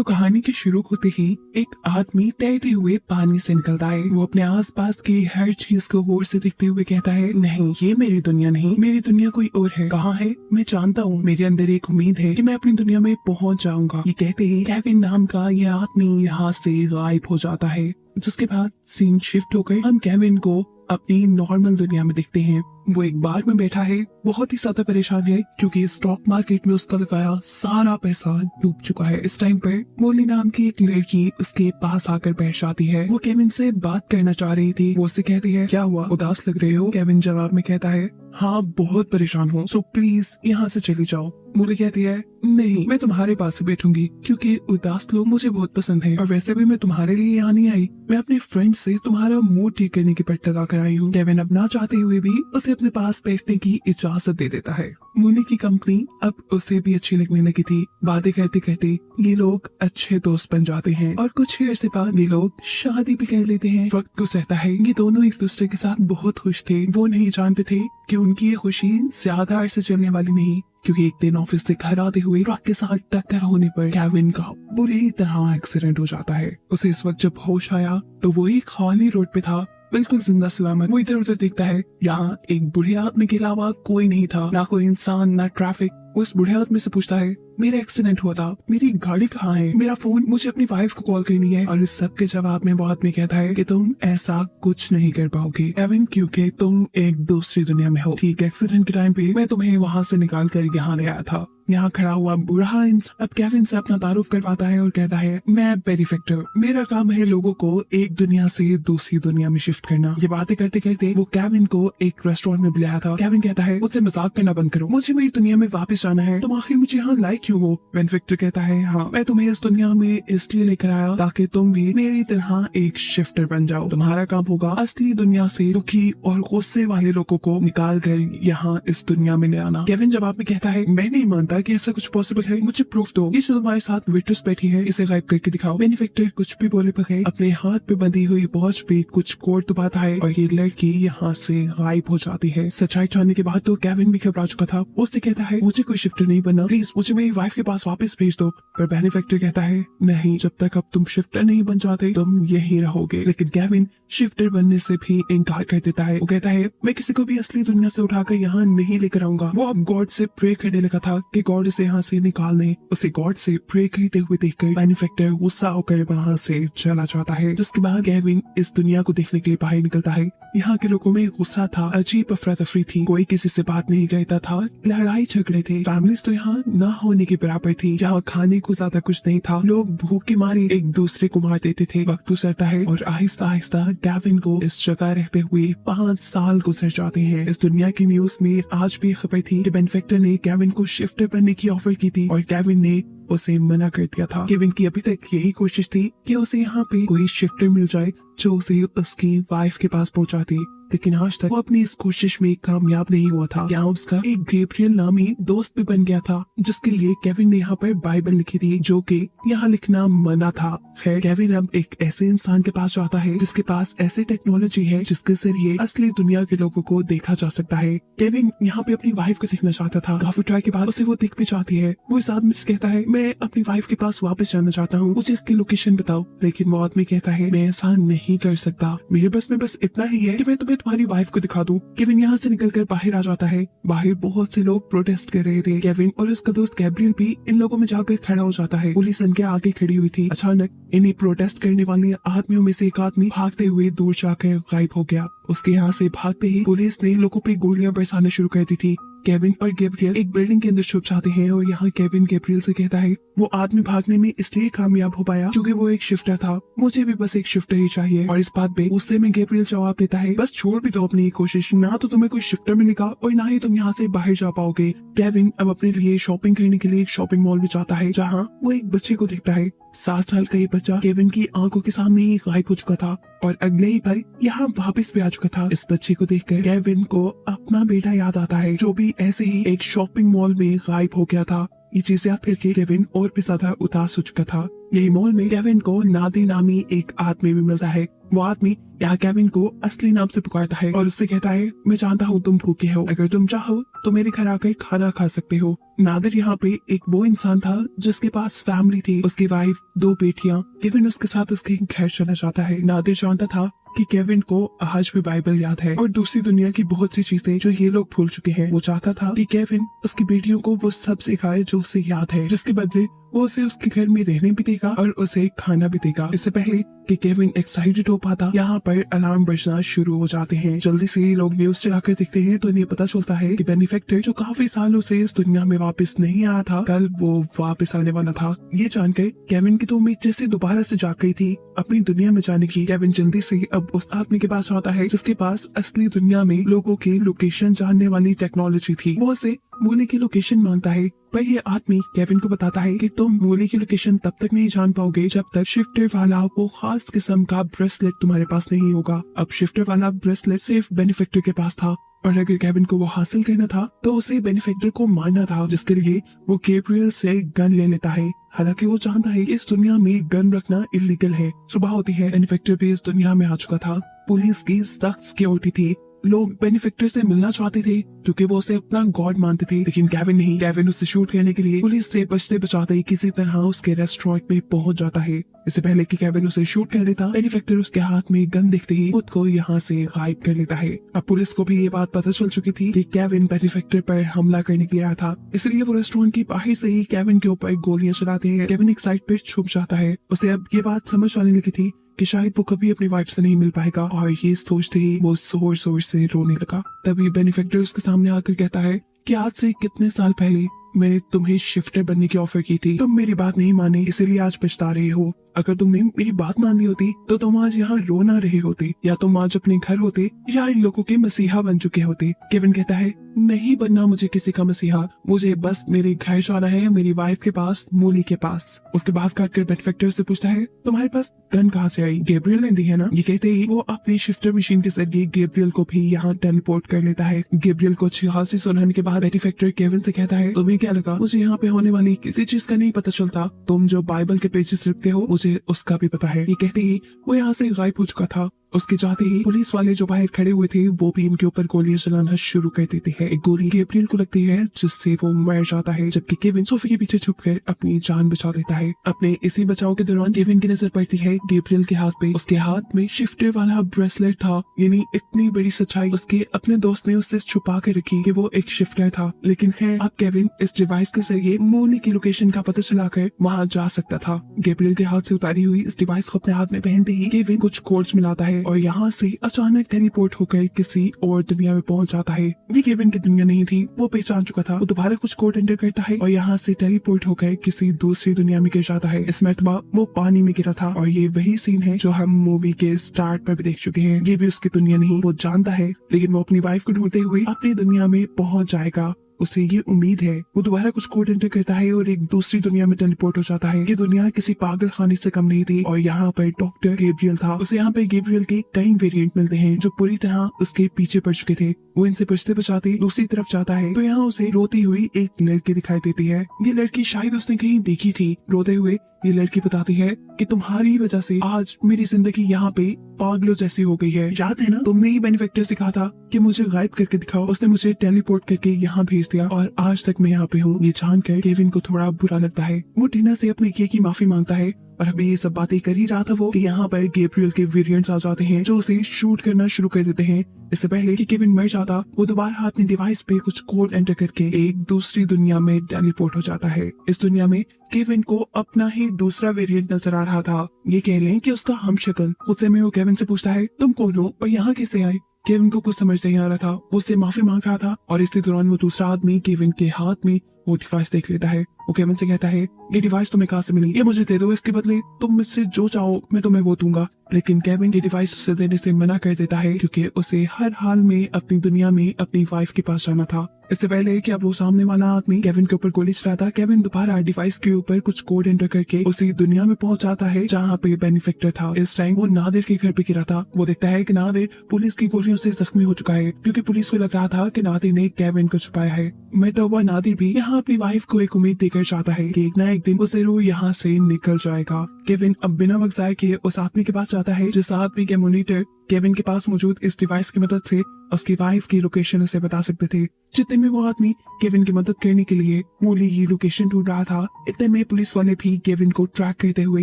तो कहानी के शुरू होते ही एक आदमी तैरते हुए पानी से निकलता है। वो अपने आसपास की हर चीज को गौर से देखते हुए कहता है, नहीं, ये मेरी दुनिया नहीं, मेरी दुनिया कोई और है। कहाँ है? मैं जानता हूँ। मेरे अंदर एक उम्मीद है कि मैं अपनी दुनिया में पहुँच जाऊंगा। ये कहते ही केविन नाम का ये आदमी यहाँ से गायब हो जाता है। जिसके बाद सीन शिफ्ट होकर हम केविन को अपनी नॉर्मल दुनिया में देखते हैं। वो एक बार में बैठा है, बहुत ही ज्यादा परेशान है क्योंकि स्टॉक मार्केट में उसका लगाया सारा पैसा डूब चुका है। इस टाइम पर मोली नाम की एक लड़की उसके पास आकर बैठ जाती है। वो केविन से बात करना चाह रही थी। वो उससे कहती है, क्या हुआ, उदास लग रहे हो? केविन जवाब में कहता है, हाँ, बहुत परेशान हूँ, सो प्लीज यहाँ से चली जाओ। मोली कहती है, नहीं, मैं तुम्हारे पास ही बैठूंगी क्योंकि उदास लोग मुझे बहुत पसंद है और वैसे भी मैं तुम्हारे लिए यहाँ नहीं आई, मैं अपने फ्रेंड से तुम्हारा मूड ठीक करने की पेट लगा कर आई हूँ। केविन अब ना चाहते हुए भी उसे अपने पास बैठने की इजाजत दे देता है। मोली की कंपनी अब उसे भी अच्छी लगने लगी थी। बातें करते करते ये लोग अच्छे दोस्त बन जाते हैं और कुछ अर्से बाद ये लोग शादी भी कर लेते हैं। वक्त गुजरता है, ये दोनों एक दूसरे के साथ बहुत खुश थे। वो नहीं जानते थे कि उनकी ये खुशी ज्यादा अरसे चलने वाली नहीं, क्योंकि एक दिन ऑफिस से घर आते हुए ट्रक के साथ टक्कर होने पर केविन का बुरी तरह एक्सीडेंट हो जाता है। उसे इस वक्त जब होश आया तो वो एक खाली रोड पे था, बिल्कुल जिंदा सलामत। वो इधर उधर देखता है, यहाँ एक बूढ़े आदमी के अलावा कोई नहीं था, ना कोई इंसान, ना ट्रैफिक। उस बूढ़े आदमी से पूछता है, मेरा एक्सीडेंट हुआ था, मेरी गाड़ी कहाँ है, मेरा फोन, मुझे अपनी वाइफ को कॉल करनी है। और इस सब के जवाब में वो आदमी कहता है कि तुम ऐसा कुछ नहीं कर पाओगे केविन, क्योंकि तुम एक दूसरी दुनिया में हो। ठीक एक्सीडेंट के टाइम पे मैं तुम्हें वहाँ से निकाल कर यहाँ ले आया था। यहाँ खड़ा हुआ बूढ़ा इंसान अब केविन से अपना तारुफ करवाता है और कहता है, मैं बेनिफैक्टर, मेरा काम है लोगों को एक दुनिया से दूसरी दुनिया में शिफ्ट करना। ये बातें करते करते वो केविन को एक रेस्टोरेंट में बुलाया था। केविन कहता है, मुझसे मजाक करना बंद करो, मुझे मेरी दुनिया में वापस जाना है, तुम आखिर मुझे यहाँ लाए क्यों हो? बेनिफैक्टर कहता है, हाँ, मैं तुम्हें इस दुनिया में इसलिए लेकर आया ताकि तुम भी मेरी तरह एक शिफ्टर बन जाओ। तुम्हारा काम होगा असली दुनिया से दुखी और गुस्से वाले लोगों को निकाल कर यहाँ इस दुनिया में ले आना। केविन जवाब में कहता है, मैं नहीं मानता कि ऐसा कुछ पॉसिबल है, मुझे प्रूफ दो। इस तुम्हारे साथ वेट्रेस बैठी है, इसे गायब करके दिखाओ। बेनिफैक्टर कुछ भी बोले बगैर अपने हाथ पे बंधी हुई वॉच पे कुछ कोड दबाता है और ये लड़की यहाँ से गायब हो जाती है। सच्चाई जानने के बाद तो केविन भी घबरा चुका था। उससे कहता है, मुझे कोई शिफ्टर नहीं बनना, प्लीज मुझे मेरी वाइफ के पास वापस भेज दो। पर बेनिफैक्टर कहता है, नहीं, जब तक अब तुम शिफ्टर नहीं बन जाते तुम यही रहोगे। लेकिन केविन शिफ्टर बनने से भी इनकार कर देता है। वो कहता है, मैं किसी को भी असली दुनिया से उठाकर यहाँ नहीं लेकर आऊंगा। वो अब गॉड से प्रे करने लगा था कि गॉड इसे यहाँ से निकाल दे। उसे गॉड से प्रे करते हुए देखकर बेनिफैक्टर गुस्सा होकर वहाँ से चला जाता है। जिसके बाद केविन इस दुनिया को देखने के लिए बाहर निकलता है। यहाँ के लोगों में गुस्सा था, अजीब अफरा तफरी थी, कोई किसी से बात नहीं करता था, लड़ाई झगड़े थे, फैमिलीज तो यहाँ न होने के बराबर थी। यहाँ खाने को ज्यादा कुछ नहीं था, लोग भूख के मारे एक दूसरे को मार देते थे। वक्त गुजरता है और आहिस्ता आहिस्ता केविन को इस जगह रहते हुए 5 साल गुजर जाते हैं। इस दुनिया की न्यूज में आज भी खबर थी कि बेनिफैक्टर ने केविन को शिफ्टर बनने की ऑफर की थी और केविन ने उसे मना कर दिया था। केविन की अभी तक यही कोशिश थी कि उसे यहाँ पे कोई शिफ्टर मिल जाए जो उसे उसकी वाइफ के पास पहुँचा दे, लेकिन आज तक वो अपनी इस कोशिश में कामयाब नहीं हुआ था। यहाँ उसका एक गैब्रियल नामी दोस्त भी बन गया था, जिसके लिए केविन ने यहाँ पर बाइबल लिखी थी, जो कि यहाँ लिखना मना था। खैर, केविन अब एक ऐसे इंसान के पास जाता है जिसके पास ऐसी टेक्नोलॉजी है जिसके जरिए असली दुनिया के लोगों को देखा जा सकता है। केविन यहाँ पे अपनी वाइफ को देखना चाहता था। काफी ट्राई के बाद उसे वो दिख भी जाती है। वो इस आदमी से कहता है, मैं अपनी वाइफ के पास वापस जाना चाहता हूँ, मुझे इसकी लोकेशन बताओ। लेकिन वो आदमी कहता है, मैं ऐसा नहीं कर सकता, मेरे बस में बस इतना ही है कि मैं तुम्हें तुम्हारी वाइफ को दिखा दूं। केविन यहाँ से निकलकर बाहर आ जाता है। बाहर बहुत से लोग प्रोटेस्ट कर रहे थे। केविन और उसका दोस्त गैब्रियल भी इन लोगों में जाकर खड़ा हो जाता है। पुलिस इनके आगे खड़ी हुई थी। अचानक इन्हीं प्रोटेस्ट करने वाले आदमियों में से एक आदमी भागते हुए दूर जाकर गायब हो गया। उसके यहाँ से भागते ही पुलिस ने लोगों पे गोलियां बरसाना शुरू कर दी थी। केविन और गैब्रियल एक बिल्डिंग के अंदर छुप जाते हैं और यहाँ केविन गैब्रियल से कहता है, वो आदमी भागने में इसलिए कामयाब हो पाया क्योंकि वो एक शिफ्टर था, मुझे भी बस एक शिफ्टर ही चाहिए। और इस बात पे गुस्से में गैब्रियल जवाब देता है, बस छोड़ भी दो अपनी ये कोशिश, ना तो तुम्हें कोई शिफ्टर मिलेगा और ना ही तुम यहाँ से बाहर जा पाओगे। केविन अब अपने लिए शॉपिंग करने के लिए एक शॉपिंग मॉल में जाता है, जहाँ वो एक बच्चे को देखता है। 7 साल का ये बच्चा केविन की आंखों के सामने ही गायब हो चुका था और अगले ही पल यहाँ वापस भी आ चुका था। इस बच्चे को देखकर केविन को अपना बेटा याद आता है, जो भी ऐसे ही एक शॉपिंग मॉल में गायब हो गया था। ये चीज याद करके केविन और भी ज्यादा उदास हो चुका था। यही मॉल में केविन को नादिर नामी एक आदमी भी मिलता है। वो आदमी यहाँ केविन को असली नाम से पुकारता है और उससे कहता है, मैं जानता हूँ तुम भूखे हो, अगर तुम चाहो तो मेरे घर आकर खाना खा सकते हो। नादिर यहाँ पे एक वो इंसान था जिसके पास फैमिली थी, उसकी वाइफ, 2 बेटियां। केविन उसके साथ उसके घर चला जाता है। नादिर जानता था कि केविन को आज भी बाइबल याद है और दूसरी दुनिया की बहुत सी चीजें जो ये लोग भूल चुके हैं। वो चाहता था कि केविन उसकी बेटियों को वो सब सिखाए जो उसे याद है, जिसके बदले वो उसे उसके घर में रहने भी देगा और उसे खाना भी देगा। इससे पहले कि केविन एक्साइटेड हो पाता, यहाँ पर अलार्म बजना शुरू हो जाते हैं। जल्दी से ये लोग न्यूज चलाकर देखते हैं तो इन्हें पता चलता है कि बेनिफैक्टर जो काफी सालों से इस दुनिया में वापस नहीं आया था, कल वो वापस आने वाला था। ये जानकर केविन की तो उम्मीद जैसे दोबारा से जाग गई थी अपनी दुनिया में जाने की। केविन जल्दी से अब उस आदमी के पास आता है जिसके पास असली दुनिया में लोगों की लोकेशन जानने वाली टेक्नोलॉजी थी। वो उसे मूली की लोकेशन मांगता है, पर ये आदमी केविन को बताता है कि तुम मूली की लोकेशन तब तक नहीं जान पाओगे जब तक शिफ्टर वाला वो खास किस्म का ब्रेसलेट तुम्हारे पास नहीं होगा। अब शिफ्टर वाला ब्रेसलेट सिर्फ बेनिफैक्टर के पास था और अगर केविन को वो हासिल करना था तो उसे बेनिफैक्टर को मारना था, जिसके लिए वो गैब्रियल से गन ले लेता है। हालांकि वो जानता है कि इस दुनिया में गन रखना इलीगल है। सुबह होती है, बेनिफैक्टर भी इस दुनिया में आ चुका था। पुलिस की सख्त सिक्योरिटी थी। लोग बेनिफैक्टर से मिलना चाहते थे क्योंकि वो उसे अपना गॉड मानते थे, लेकिन केविन नहीं। केविन उसे शूट करने के लिए पुलिस से बचते बचाते किसी तरह उसके रेस्टोरेंट में पहुंच जाता है। इससे पहले कि केविन उसे शूट कर लेता, बेनिफैक्टर उसके हाथ में गन देखते ही खुद को यहाँ से गायब कर लेता है। अब पुलिस को भी ये बात पता चल चुकी थी कि केविन बेनिफैक्टर पर हमला करने के लिए आया था, इसलिए वो रेस्टोरेंट की बाहर से ही केविन के ऊपर गोलियां चलाते हैं। केविन एक साइड पे छुप जाता है। उसे अब ये बात समझ आने लगी थी कि शायद वो कभी अपनी वाइफ से नहीं मिल पाएगा और ये सोचते ही वो जोर जोर से रोने लगा। तभी बेनिफैक्टर उसके सामने आकर कहता है कि आज से कितने साल पहले मैंने तुम्हें शिफ्टर बनने की ऑफर की थी, तुम मेरी बात नहीं माने, इसीलिए आज पछता रहे हो। अगर तुमने मेरी बात मान ली होती तो तुम आज यहाँ रो ना रहे होते, या तुम आज अपने घर होते या इन लोगों के मसीहा बन चुके होते। केविन कहता है, नहीं बनना मुझे किसी का मसीहा, मुझे बस मेरे घर जाना है, मेरी वाइफ के पास, मूली के पास। उसके बाद काटकर बेनिफैक्टर से पूछता है, तुम्हारे पास गन कहाँ से आई? गैब्रियल ने दी है ना? ये कहते ही वो अपनी शिफ्टर मशीन के जरिए गैब्रियल को भी यहाँ टेलीपोर्ट कर लेता है। गैब्रियल को अच्छी खासी सुनाने के बाद बेनिफैक्टर केविन से कहता है, तुम्हें क्या लगा मुझे यहाँ पे होने वाली किसी चीज का नहीं पता चलता? तुम जो बाइबल के पेजेस लिखते हो मुझे उसका भी पता है। ये कहते ही वो यहाँ से गायब हो चुका था। उसके जाते ही पुलिस वाले जो बाहर खड़े हुए थे वो भी इनके ऊपर गोलियां चलाना शुरू कर देते हैं। एक गोली गैब्रियल को लगती है जिससे वो मर जाता है, जबकि केविन सोफे के पीछे छुपकर अपनी जान बचा लेता है। अपने इसी बचाव के दौरान केविन की नजर पड़ती है गैब्रियल के हाथ पे। उसके हाथ में शिफ्टर वाला ब्रेसलेट था, यानी इतनी बड़ी सच्चाई उसके अपने दोस्त ने उससे छुपा के रखी कि वो एक शिफ्टर था। लेकिन है अब केविन इस डिवाइस के जरिए मूली की लोकेशन का पता चलाकर वहाँ जा सकता था। गैब्रियल के हाथ से उतारी हुई इस डिवाइस को अपने हाथ में पहनते ही केविन कुछ कोड्स मिलाता है और यहाँ से अचानक टेलीपोर्ट होकर किसी और दुनिया में पहुंच जाता है। ये केविन की दुनिया नहीं थी, वो पहचान चुका था। वो दोबारा कुछ कोड एंटर करता है और यहाँ से टेलीपोर्ट होकर किसी दूसरी दुनिया में गिर जाता है। इस मर्तबा वो पानी में गिरा था और ये वही सीन है जो हम मूवी के स्टार्ट पर भी देख चुके हैं। ये भी उसकी दुनिया नहीं, वो जानता है, लेकिन वो अपनी वाइफ को ढूंढते हुए अपनी दुनिया में पहुंच जाएगा। उसे ये उम्मीद है। वो दोबारा कुछ कोड एंटर करता है और एक दूसरी दुनिया में टेलीपोर्ट हो जाता है। ये दुनिया किसी पागल खाने से कम नहीं थी और यहाँ पर डॉक्टर गैब्रियल था। उसे यहाँ पे गैब्रियल के कई वेरिएंट मिलते हैं जो पूरी तरह उसके पीछे पड़ चुके थे। वो इनसे बचते बचाते दूसरी तरफ जाता है तो यहाँ उसे रोती हुई एक लड़की दिखाई देती है। ये लड़की शायद उसने कहीं देखी थी। रोते हुए ये लड़की बताती है कि तुम्हारी वजह से आज मेरी जिंदगी यहाँ पे पागलों जैसी हो गई है। याद है ना, तुमने ही बेनिफैक्टर से कहा था कि मुझे गायब करके दिखाओ, उसने मुझे टेलीपोर्ट करके यहाँ भेज दिया और आज तक मैं यहाँ पे हूँ। ये जानकर केविन को थोड़ा बुरा लगता है। वो टीना से अपने किए की माफी मांगता है और अभी ये सब बातें कर ही रहा था वो कि यहाँ पर गैब्रियल के वेरिएंट्स आ जाते हैं जो उसे शूट करना शुरू कर देते हैं। इससे पहले कि केविन मर जाता, वो दोबारा अपनी डिवाइस पे कुछ कोड एंटर करके एक दूसरी दुनिया में टेलीपोर्ट हो जाता है। इस दुनिया में केविन को अपना ही दूसरा वेरिएंट नजर आ रहा था। ये कह लें कि उसका हमशक्ल। गुस्से में वो केविन से पूछता है, तुम कौन हो और यहाँ कैसे आए? केविन को कुछ समझ नहीं आ रहा था। वो उससे माफी मांग रहा था और इसी दौरान वो दूसरा आदमी केविन के हाथ में वो डिवाइस देख लेता है। वो केविन से कहता है, ये डिवाइस तुम्हें कहाँ से मिली? ये मुझे दे दो, इसके बदले तुम मुझसे जो चाहो मैं तुम्हें वो दूंगा। लेकिन केविन ये डिवाइस उसे देने से मना कर देता है क्योंकि उसे हर हाल में अपनी दुनिया में अपनी वाइफ के पास जाना था। इससे पहले कि अब वो सामने वाला आदमी केविन के ऊपर गोली चलाता, केविन दोबारा डिवाइस के ऊपर कुछ कोड एंटर करके उसी दुनिया में पहुंच जाता है जहाँ पे बेनिफैक्टर था। इस टाइम वो नादिर के घर पे गिरा था। वो देखता है कि नादिर पुलिस की गोलियों से जख्मी हो चुका है क्योंकि पुलिस को लग रहा था कि नादिर ने केविन को छुपाया है। मरता हुआ नादिर भी यहाँ अपनी वाइफ को एक उम्मीद देकर चाहता है कि एक ना एक दिन वो जरूर यहाँ से निकल जाएगा। केविन अब बिना वक्त जाए किए उस आदमी के पास जाता है जिस आदमी के मॉनिटर केविन के पास मौजूद इस डिवाइस की मदद से उसकी वाइफ की लोकेशन उसे बता सकते थे। जितने में वो आदमी केविन की मदद करने के लिए मूली की लोकेशन ढूंढ रहा था, इतने में पुलिस वाले भी केविन को ट्रैक करते हुए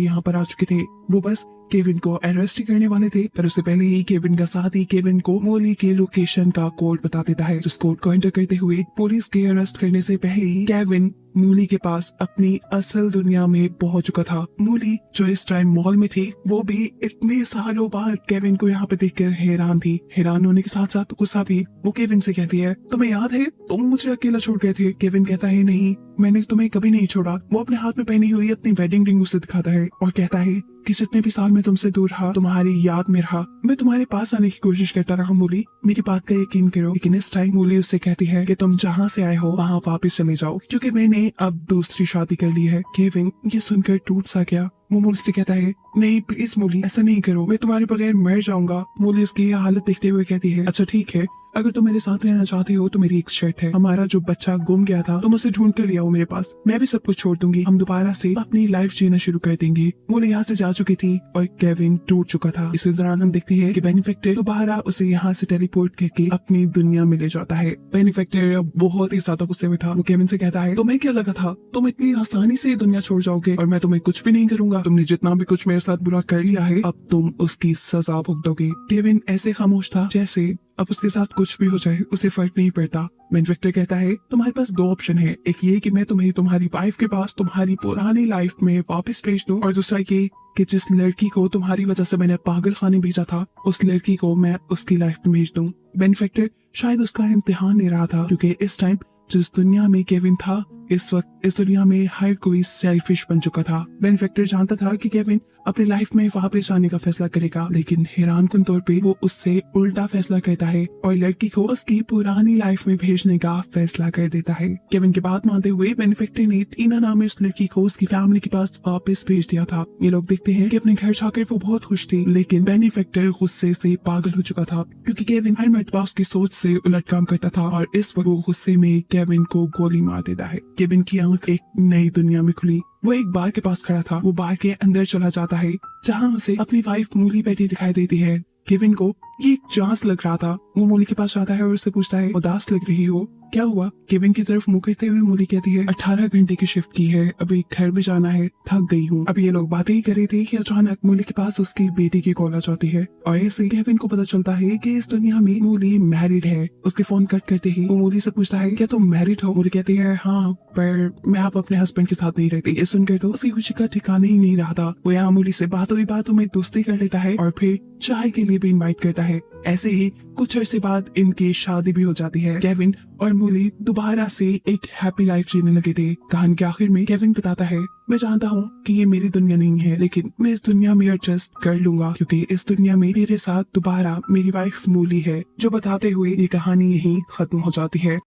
यहाँ पर आ चुके थे। वो बस केविन को अरेस्ट करने वाले थे, पर उससे पहले ही केविन का साथी केविन को मूली की लोकेशन का कोड बता देता है, जिस कोड को एंटर करते हुए पुलिस के अरेस्ट करने से पहले ही केविन मूली के पास अपनी असल दुनिया में पहुंच चुका था। मूली जो इस टाइम मॉल में थी, वो भी इतने सालों बाद केविन को यहाँ पे देखकर हैरान थी। हैरान होने के साथ साथ गुस्सा भी। वो केविन से कहती है, तुम्हें याद है तुम मुझे अकेला छोड़ गए थे? केविन कहता है, नहीं, मैंने तुम्हें कभी नहीं छोड़ा। वो अपने हाथ में पहनी हुई अपनी वेडिंग रिंग उसे दिखाता है और कहता है कि जितने भी साल मैं तुमसे दूर रहा, तुम्हारी याद में रहा, मैं तुम्हारे पास आने की कोशिश करता रहा मूली, मेरी बात का यकीन करो। लेकिन इस टाइम मूली उससे कहती है कि तुम जहाँ से आए हो वहाँ वापस चले जाओ, क्योंकि मैंने अब दूसरी शादी कर ली है। केविन ये सुनकर टूट सा गया। वो मूली से कहता है, नहीं प्लीज मूली, ऐसा नहीं करो, मैं तुम्हारे बगैर मर जाऊंगा। मूली उसकी हालत देखते हुए कहती है, अच्छा ठीक है, अगर तुम मेरे साथ रहना चाहते हो तो मेरी एक शर्त है। हमारा जो बच्चा गुम गया था तुम उसे ढूंढ कर ले आओ मेरे पास, मैं भी सब कुछ छोड़ दूंगी, हम दोबारा से अपनी लाइफ जीना शुरू कर देंगे। वो यहाँ से जा चुकी थी और केविन टूट चुका था। इसी दौरान हम देखते हैं कि बेनिफिक्टर दोबारा उसे यहाँ से टेलीपोर्ट करके अपनी दुनिया में ले जाता है। बेनिफिक्टर बहुत ही ज्यादा गुस्से में था। वो केविन से कहता है, तुम्हें क्या लगा था तुम इतनी आसानी से दुनिया छोड़ जाओगे और मैं तुम्हें कुछ भी नहीं करूंगा? तुमने जितना भी कुछ मेरे साथ बुरा कर लिया है, अब तुम उसकी सजा भुगतोगे। केविन ऐसे खामोश था जैसे अब उसके साथ कुछ भी हो जाए उसे फर्क नहीं पड़ता। बेनिफिक्टर कहता है, तुम्हारे पास दो ऑप्शन है, एक ये कि मैं तुम्हें तुम्हारी वाइफ के पास तुम्हारी पुरानी लाइफ में वापस भेज दूं, और दूसरा ये कि जिस लड़की को तुम्हारी वजह से मैंने पागल खाने भेजा था उस लड़की को मैं उसकी लाइफ में भेज दूं। बेनिफिक्टर शायद उसका इम्तिहान ले रहा था, क्योंकि इस टाइम जिस दुनिया में केविन था, इस वक्त इस दुनिया में हर कोई सेल्फिश बन चुका था। बेनिफिक्टर जानता था कि केविन अपनी लाइफ में वापस आने का फैसला करेगा, लेकिन हैरानकुन तौर पे वो उससे उल्टा फैसला करता है और लड़की को उसकी पुरानी लाइफ में भेजने का फैसला कर देता है। केविन की बात मानते हुए बेनिफिक्टर ने टीना नाम इस लड़की को उसकी फैमिली के पास वापस भेज दिया था। ये लोग देखते हैं कि अपने घर जाकर वो बहुत खुश थी, लेकिन बेनिफिक्टर गुस्से से पागल हो चुका था, क्योंकि केविन हर मर्तबा उसकी सोच से उलट काम करता था और इस वक्त वो गुस्से में केविन को गोली मार देता है। केविन की आंख एक नई दुनिया में खुली। वो एक बार के पास खड़ा था। वो बार के अंदर चला जाता है जहाँ उसे अपनी वाइफ मूली बैठी दिखाई देती है। केविन को ये एक चांस लग रहा था। वो मूली के पास जाता है और उससे पूछता है, उदास लग रही हो, क्या हुआ? केविन की तरफ मुंह करते हुए मूली कहती है, 18 घंटे की शिफ्ट की है, अभी घर भी जाना है, थक गई हूँ। अब ये लोग बातें ही कर रहे थे कि अचानक मूली के पास उसकी बेटी की कॉल आ जाती है और ऐसे केविन को पता चलता है कि इस दुनिया में मूली मैरिड है। उसके फोन कट करते ही वो मूली से पूछता है, क्या तुम मैरिड हो? मूली कहती है, हाँ, पर मैं आप अपने हस्बैंड के साथ नहीं रहती। ये सुनकर तो उसकी खुशी का ठिकाना ही नहीं रहा था। वो यहाँ मूली से बातों ही बातों में दोस्ती कर लेता है और फिर चाय के लिए भी इनवाइट करता है। ऐसे ही कुछ अरसे बाद इनकी शादी भी हो जाती है। केविन और मूली दोबारा से एक हैप्पी लाइफ जीने लगे थे। कहानी के आखिर में केविन बताता है, मैं जानता हूँ कि ये मेरी दुनिया नहीं है, लेकिन मैं इस दुनिया में एडजस्ट कर लूंगा, क्योंकि इस दुनिया में मेरे साथ दोबारा मेरी वाइफ मूली है। जो बताते हुए ये कहानी यहीं खत्म हो जाती है।